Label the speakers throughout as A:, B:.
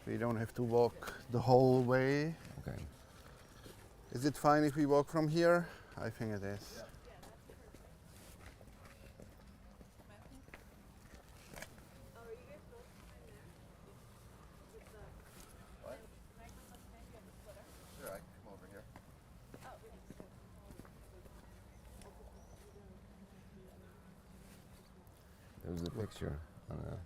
A: We don't have to walk the whole way.
B: Okay.
A: Is it fine if we walk from here? I think it is.
B: Sure, I can come over here. There's the picture on the.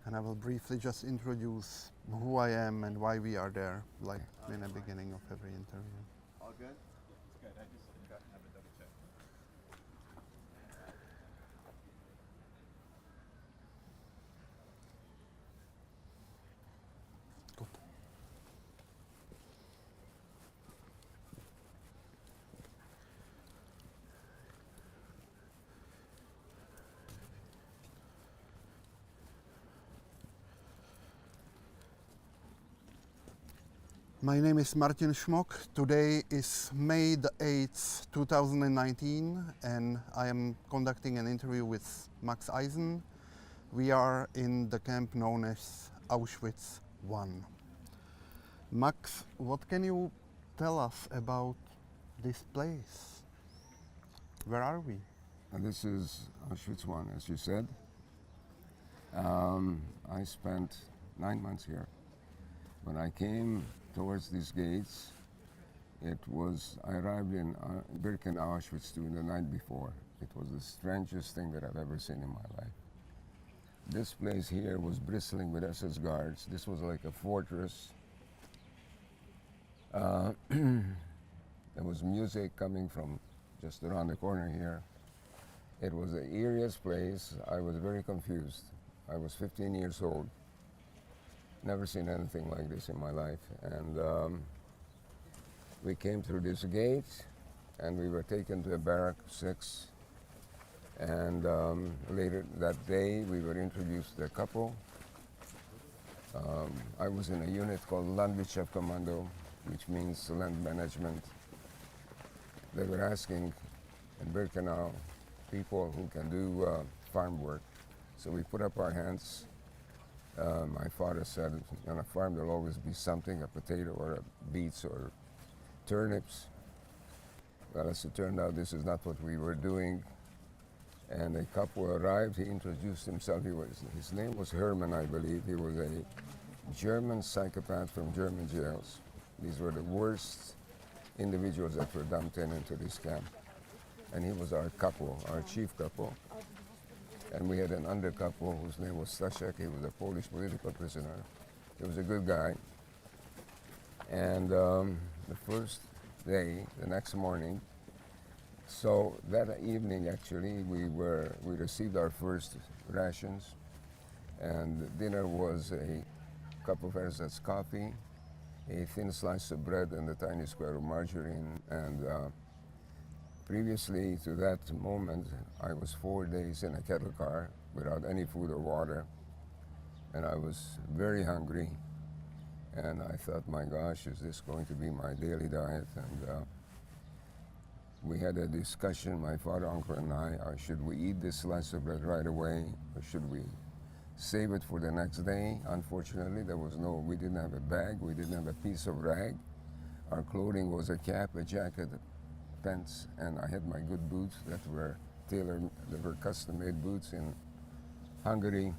A: And I will briefly just introduce who I am and why we are there, like in the beginning of every interview.
B: All good?
C: It's good. I just have a double check.
A: Good. My name is Martin Schmock. Today is May the 8th, 2019, and I am conducting an interview with Max Eisen. We are in the camp known as Auschwitz I. Max, what can you tell us about this place? Where are we?
B: And this is Auschwitz I, as you said. I spent 9 months here. When I came towards these gates, I arrived in Birkenau, Auschwitz II the night before. It was the strangest thing that I've ever seen in my life. This place here was bristling with SS guards. This was like a fortress. There was music coming from just around the corner here. It was the eeriest place. I was very confused. I was 15 years old. Never seen anything like this in my life. And we came through this gate and we were taken to a barrack 6. And later that day we were introduced to a couple. I was in a unit called Landwirtschaftskommando, which means land management. They were asking in Birkenau people who can do farm work. So we put up our hands. My father said, on a farm there'll always be something, a potato or a beets or turnips. Well, as it turned out, this is not what we were doing. And a couple arrived, he introduced himself. His name was Herman, I believe. He was a German psychopath from German jails. These were the worst individuals that were dumped into this camp. And he was our couple, our chief couple. And we had an under couple whose name was Staszek. He was a Polish political prisoner. He was a good guy. And the first day, the next morning, so that evening actually, we received our first rations. And dinner was a cup of ersatz coffee, a thin slice of bread, and a tiny square of margarine. And previously to that moment, I was 4 days in a kettle car without any food or water, and I was very hungry. And I thought, my gosh, is this going to be my daily diet? And we had a discussion, my father, uncle, and I, should we eat this slice of bread right away, or should we save it for the next day? Unfortunately, we didn't have a bag, we didn't have a piece of rag. Our clothing was a cap, a jacket, pants, and I had my good boots that were custom-made boots in Hungary.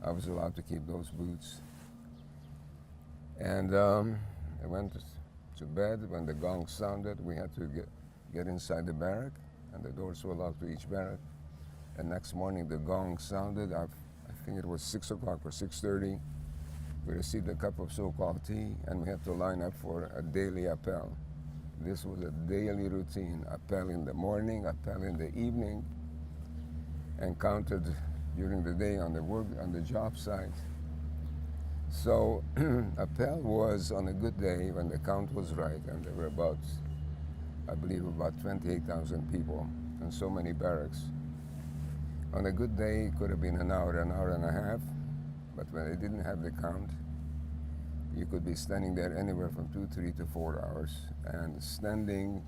B: I was allowed to keep those boots. And I went to bed. When the gong sounded, we had to get inside the barrack, and the doors were locked to each barrack. And next morning the gong sounded. I think it was 6 o'clock or 6:30. We received a cup of so-called tea, and we had to line up for a daily appel. This was a daily routine, appel in the morning, appel in the evening, and counted during the day on the job site. So appel was on a good day when the count was right, and there were I believe about 28,000 people in so many barracks. On a good day, it could have been an hour and a half, but when they didn't have the count, You could be standing there anywhere from 2, 3 to 4 hours. And standing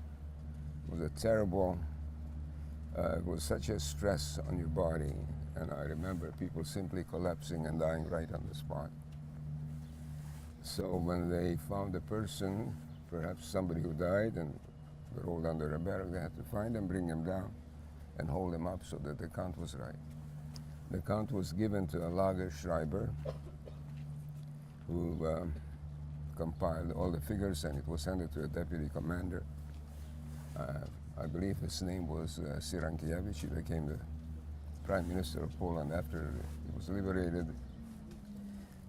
B: was a terrible, it was such a stress on your body. And I remember people simply collapsing and dying right on the spot. So when they found a person, perhaps somebody who died and rolled under a barrel, they had to find him, bring him down, and hold him up so that the count was right. The count was given to a Lagerschreiber who compiled all the figures, and it was handed to a deputy commander. I believe his name was Cyrankiewicz. He became the Prime Minister of Poland after he was liberated.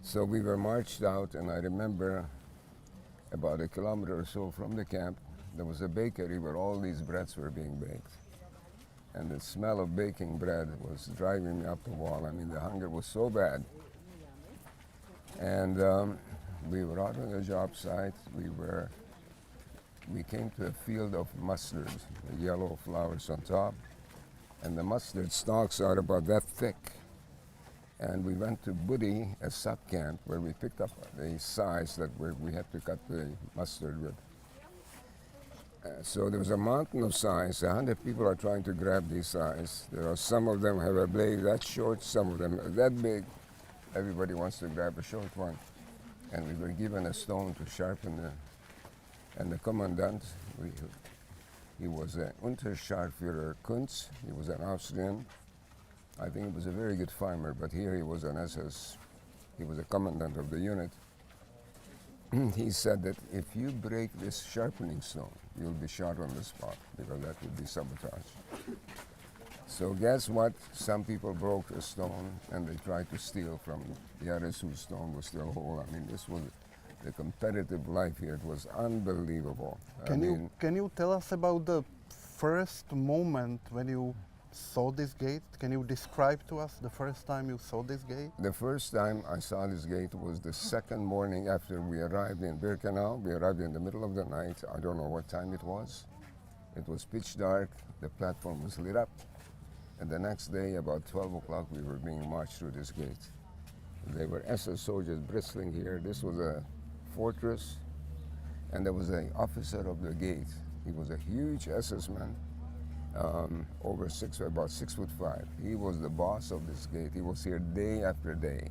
B: So we were marched out, and I remember about a kilometer or so from the camp, there was a bakery where all these breads were being baked. And the smell of baking bread was driving me up the wall. I mean, the hunger was so bad. And we were out on the job site. We came to a field of mustard, the yellow flowers on top. And the mustard stalks are about that thick. And we went to Buddy, a sub-camp, where we picked up the size that we had to cut the mustard with. So there was a mountain of size. 100 people are trying to grab these size. There are some of them have a blade that short, some of them are that big. Everybody wants to grab a short one. And we were given a stone to sharpen the, and the commandant, he was an Unterscharführer Kunz. He was an Austrian. I think he was a very good farmer, but here he was an SS. He was a commandant of the unit. He said that if you break this sharpening stone, you'll be shot on the spot, because that would be sabotage. So guess what? Some people broke a stone and they tried to steal from the others whose stone was still whole. I mean, this was the competitive life here. It was unbelievable.
A: Can you tell us about the first moment when you saw this gate? Can you describe to us the first time you saw this gate?
B: The first time I saw this gate was the second morning after we arrived in Birkenau. We arrived in the middle of the night. I don't know what time it was. It was pitch dark. The platform was lit up. And the next day, about 12 o'clock, we were being marched through this gate. There were SS soldiers bristling here. This was a fortress. And there was an officer of the gate. He was a huge SS man. About 6'5". He was the boss of this gate. He was here day after day.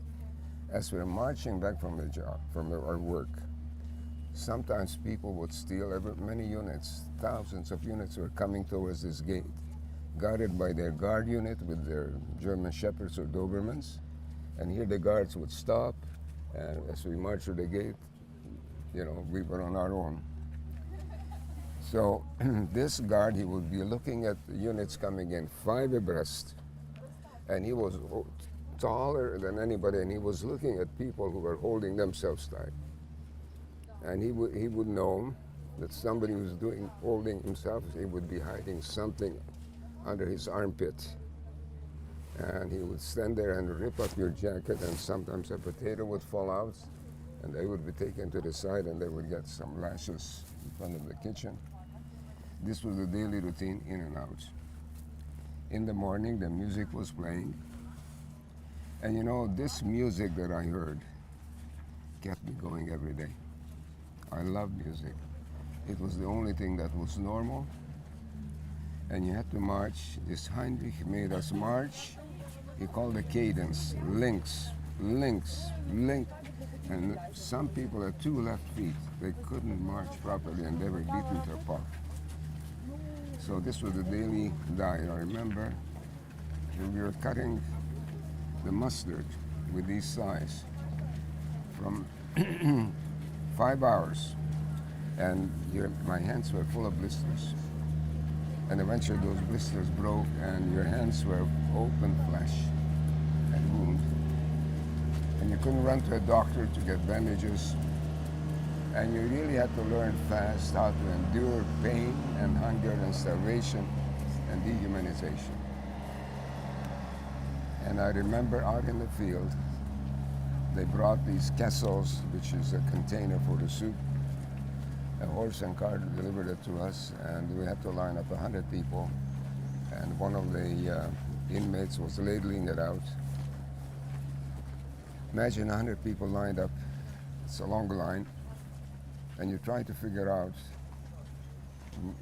B: As we were marching back from the job, from our work, sometimes people would steal many units. Thousands of units were coming towards this gate, guarded by their guard unit with their German Shepherds or Dobermans. And here the guards would stop, and as we marched through the gate, we were on our own. So this guard, he would be looking at the units coming in 5 abreast, and he was taller than anybody, and he was looking at people who were holding themselves tight. And he would know that somebody was holding himself, he would be hiding something under his armpit. And he would stand there and rip up your jacket, and sometimes a potato would fall out, and they would be taken to the side, and they would get some lashes in front of the kitchen. This was the daily routine, in and out. In the morning, the music was playing. And this music that I heard kept me going every day. I love music. It was the only thing that was normal. And you had to march. This Heinrich made us march. He called the cadence links, links, link. And some people had 2 left feet. They couldn't march properly, and they were beaten to a pulp. So this was the daily diet. I remember we were cutting the mustard with these size from 5 hours, and my hands were full of blisters. And eventually those blisters broke, and your hands were open flesh and wound. And you couldn't run to a doctor to get bandages. And you really had to learn fast how to endure pain and hunger and starvation and dehumanization. And I remember out in the field, they brought these kessels, which is a container for the soup. A horse and cart delivered it to us, and we had to line up 100 people. And one of the inmates was ladling it out. Imagine 100 people lined up It's a long line, and you try to figure out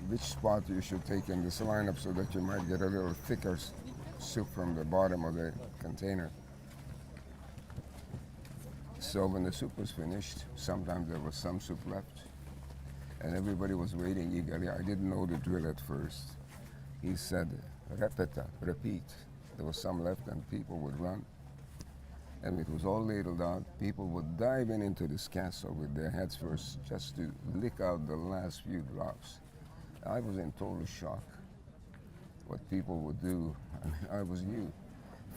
B: which spot you should take in this lineup so that you might get a little thicker soup from the bottom of the container. So when the soup was finished, sometimes there was some soup left, and everybody was waiting eagerly. I didn't know the drill at first. He said, repeta, repeat. There was some left, and people would run. And it was all ladled out. People would dive into this castle with their heads first just to lick out the last few drops. I was in total shock what people would do. I mean, I was new.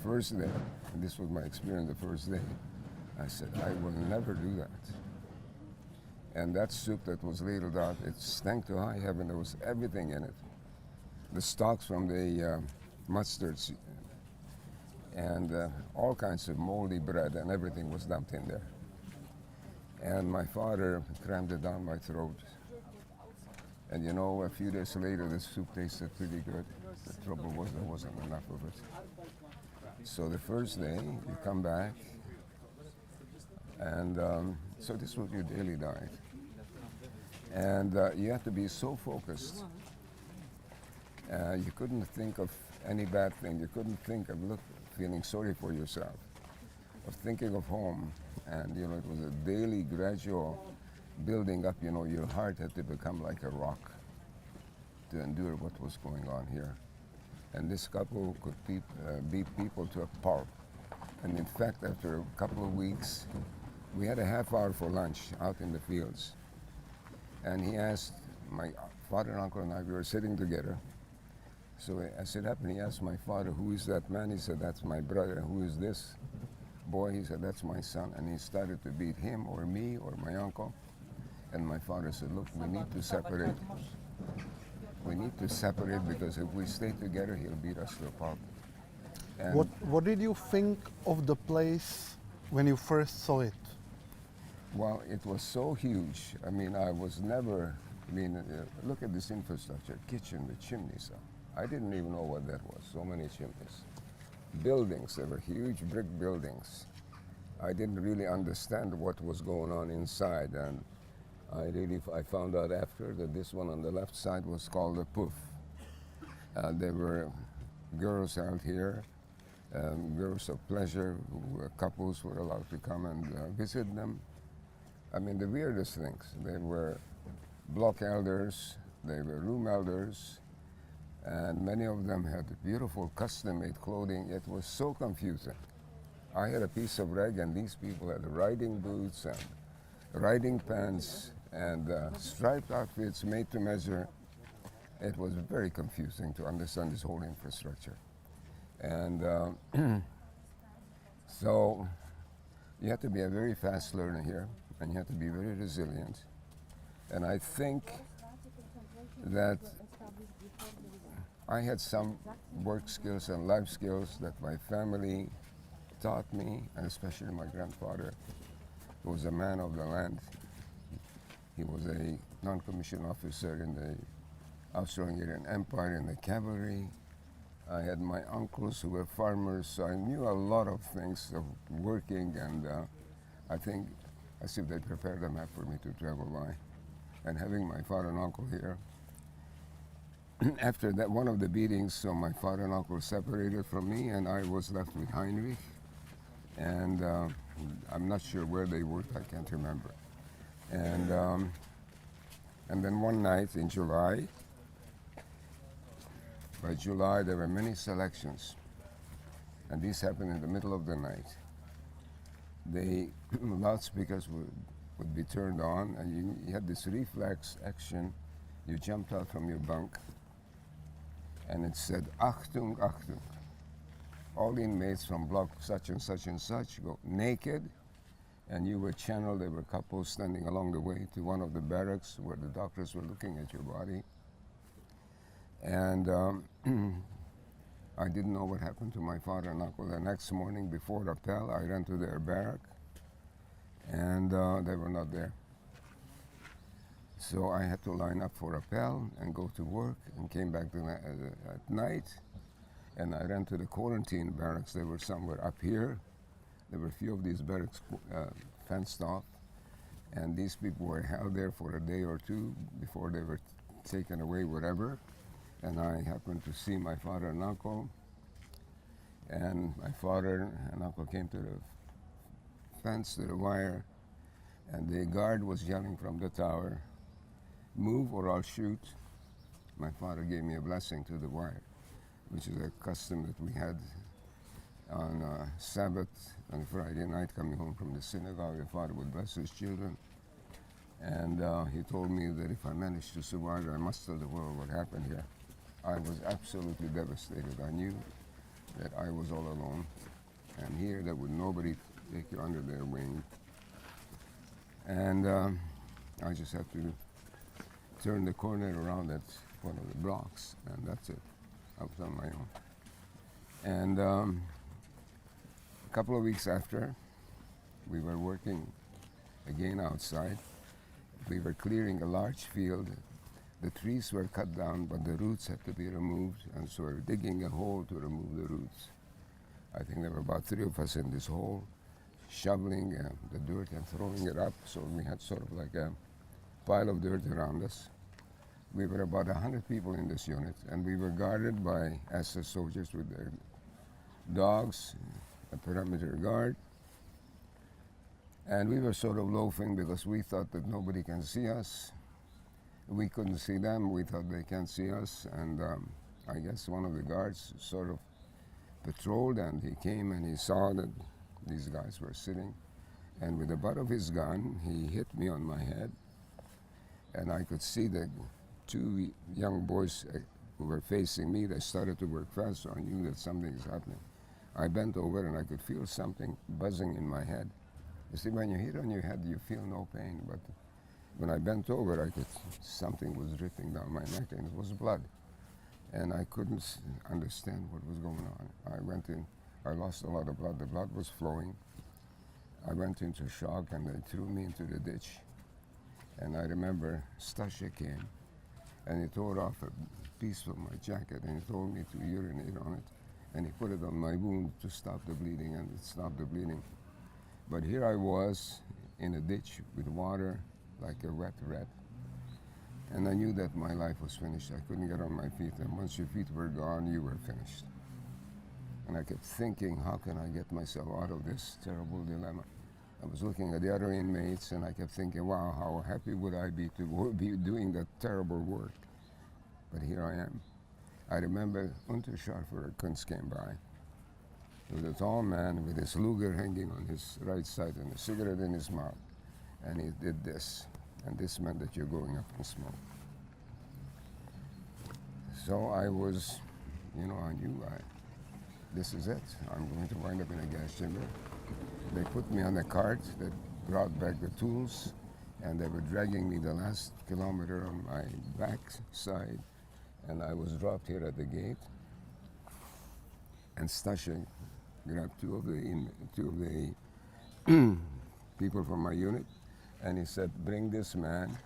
B: First day, and this was my experience the first day, I said, I will never do that. And that soup that was ladled out, it stank to high heaven. There was everything in it. The stalks from the mustards and all kinds of moldy bread, and everything was dumped in there. And my father crammed it down my throat. And you know, a few days later, the soup tasted pretty good. The trouble was there wasn't enough of it. So the first day, you come back, and so this was your daily diet. And you had to be so focused. You couldn't think of any bad thing. You couldn't think of feeling sorry for yourself, of thinking of home. And you know, it was a daily, gradual building up. You know, your heart had to become like a rock to endure what was going on here. And this couple could beat people to a pulp. And in fact, after a couple of weeks, we had a half hour for lunch out in the fields. And he asked, my father and uncle and I, we were sitting together. So as it happened, he asked my father, who is that man? He said, that's my brother. Who is this boy? He said, that's my son. And he started to beat him or me or my uncle. And my father said, look, we need to separate. We need to separate because if we stay together, he'll beat us to a pulp. And
A: What did you think of the place when you first saw it?
B: well, it was so huge. I mean, I was never, look at this infrastructure, kitchen with chimneys. I didn't even know what that was, so many chimneys. Buildings, they were huge brick buildings. I didn't really understand what was going on inside, and I found out after that this one on the left side was called a poof. There were girls out here, girls of pleasure, couples were allowed to come and visit them. I mean, the weirdest things. They were block elders, they were room elders, and many of them had beautiful custom-made clothing. It was so confusing. I had a piece of rag, and these people had riding boots and riding pants and striped outfits made to measure. It was very confusing to understand this whole infrastructure. And so you have to be a very fast learner here, and you have to be very resilient. And I think that I had some work skills and life skills that my family taught me, and especially my grandfather, who was a man of the land. He was a non-commissioned officer in the Austro-Hungarian Empire in the cavalry. I had my uncles who were farmers, so I knew a lot of things of working, and I think as if they prepared a map for me to travel by. And having my father and uncle here, after that, one of the beatings, so my father and uncle separated from me, and I was left with Heinrich, and I'm not sure where they worked, I can't remember. And then one night in July, by July there were many selections, and these happened in the middle of the night. The loudspeakers would be turned on, and you had this reflex action. You jumped out from your bunk, and it said, Achtung, Achtung. All inmates from block such and such and such go naked, and you were channeled. There were couples standing along the way to one of the barracks where the doctors were looking at your body. And I didn't know what happened to my father and uncle. The next morning before rappel, I ran to their barrack, and they were not there. So I had to line up for rappel and go to work, and came back at night, and I ran to the quarantine barracks. They were somewhere up here. There were a few of these barracks fenced off, And these people were held there for a day or two before they were taken away, whatever. And I happened to see my father and uncle. And my father and uncle came to the fence, to the wire, and the guard was yelling from the tower, "Move or I'll shoot." My father gave me a blessing to the wire, which is a custom that we had on Sabbath on Friday night coming home from the synagogue. My father would bless his children. And he told me that if I managed to survive, I must tell the world what happened here. I was absolutely devastated. I knew that I was all alone. And here there would nobody take you under their wing. And I just had to turn the corner around at one of the blocks, and that's it. I was on my own. And a couple of weeks after, we were working again outside. We were clearing a large field. The trees were cut down, but the roots had to be removed, and so we were digging a hole to remove the roots. I think there were about 3 of us in this hole, shoveling the dirt and throwing it up, so we had sort of like a pile of dirt around us. We were about 100 people in this unit, and we were guarded by SS soldiers with their dogs, a perimeter guard. And we were sort of loafing because we thought that nobody can see us. We couldn't see them, we thought they can't see us, and I guess one of the guards sort of patrolled, and he came and he saw that these guys were sitting, and with the butt of his gun, he hit me on my head, and I could see the 2 young boys who were facing me. They started to work fast, so I knew that something is happening. I bent over and I could feel something buzzing in my head. You see, when you hit on your head, you feel no pain, but when I bent over, I could, something was dripping down my neck, and it was blood. And I couldn't understand what was going on. I went in, I lost a lot of blood. The blood was flowing. I went into shock, and they threw me into the ditch. And I remember Stasha came, and he tore off a piece of my jacket, and he told me to urinate on it. And he put it on my wound to stop the bleeding, and it stopped the bleeding. But here I was in a ditch with water, like a wet rat. And I knew that my life was finished. I couldn't get on my feet, and once your feet were gone, you were finished. And I kept thinking, how can I get myself out of this terrible dilemma? I was looking at the other inmates, and I kept thinking, wow, how happy would I be to be doing that terrible work. But here I am. I remember Unterscharfer Kunz came by. He was a tall man with his Luger hanging on his right side and a cigarette in his mouth. And he did this, and this meant that you're going up in smoke. So I was, you know, I knew this is it. I'm going to wind up in a gas chamber. They put me on a cart that brought back the tools, and they were dragging me the last kilometer on my back side, and I was dropped here at the gate. And Stasha grabbed two of the people from my unit, and he said, "Bring this man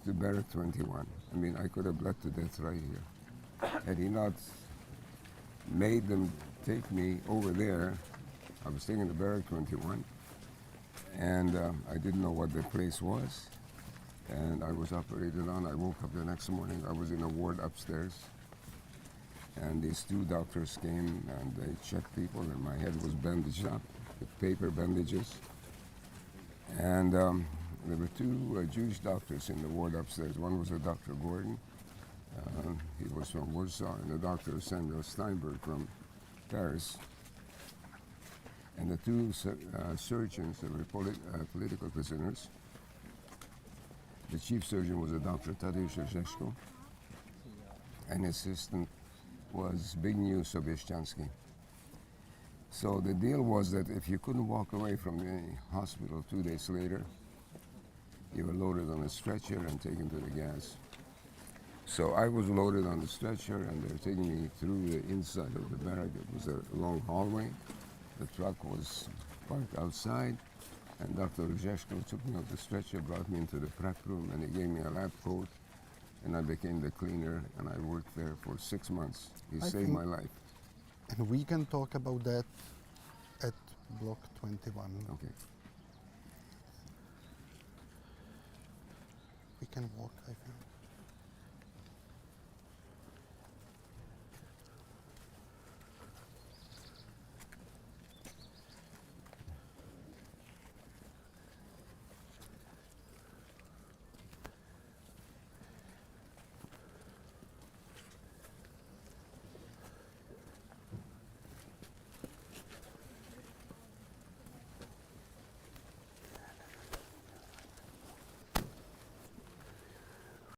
B: to Barrack 21." I mean, I could have bled to death right here. Had he not made them take me over there, I was taken to Barrack 21, and I didn't know what the place was, and I was operated on. I woke up the next morning, I was in a ward upstairs, and these two doctors came and they checked people, and my head was bandaged up with paper bandages. And there were two Jewish doctors in the ward upstairs. One was a Dr. Gordon, he was from Warsaw, and the Dr. Samuel Steinberg from Paris. And the two surgeons, they were political prisoners. The chief surgeon was a Dr. Tadeusz Rzeszko, and his assistant was Zbigniew Sobieszczanski. So the deal was that if you couldn't walk away from the hospital 2 days later, you were loaded on a stretcher and taken to the gas. So I was loaded on the stretcher, and they were taking me through the inside of the barrack. It was a long hallway. The truck was parked outside, and Dr. Rzeszko took me off the stretcher, brought me into the prep room, and he gave me a lab coat, and I became the cleaner, and I worked there for 6 months. He saved my life.
A: And we can talk about that at block 21.
B: Okay.
A: We can walk, I think.